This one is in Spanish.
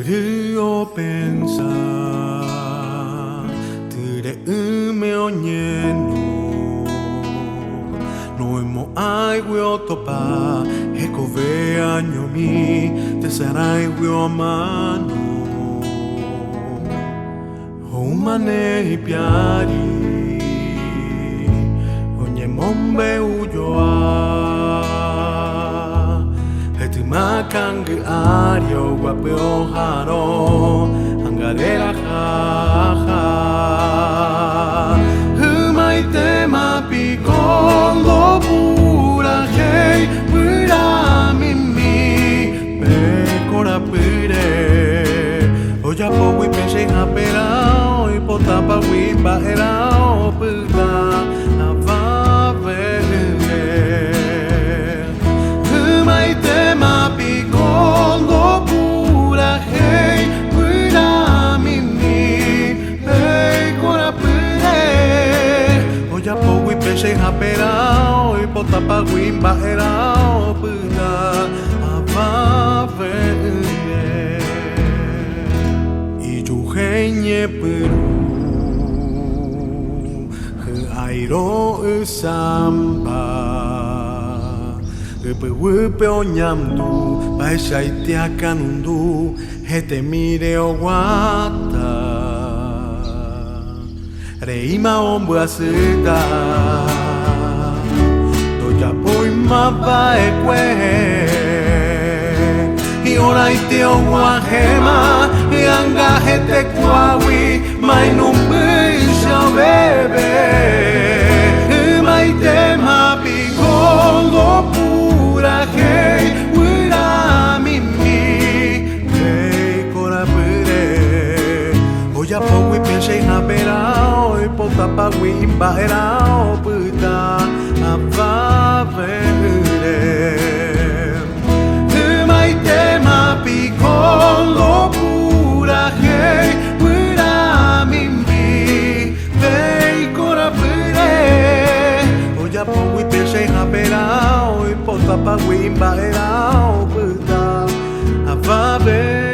rio pensar Tere meu nheno No emo ai wio topa Heko vea nyomi Te sarai wio mano Humane i piari Onye mombe ujoa Makang ario guapeo haro Angarera jaja Humai te mapi kondo pura hei Pura mimi Pekora pire Oya po wi pensei hapera Oi potapa wi baera o puta Pensei hapera oi potapa wimba era o puta avave I juhenye peru airo samba Upe onyamdu Baishai akanundu Hete mire o guata Reima ombu asita Doja poi mapa ekwe I ora ite o guajema I anga hete kwawi Mai numbi shao bebe Mai te mapi kondo pura hei Wira mimi Hei kora pere Oya powi pensei hapera Potapa wimba era o puta avavere Mai te mapi kondo pura hei Wira mimi Vei kora pere Oya po wi pensei hapera Oi potapa wimba era o puta avavere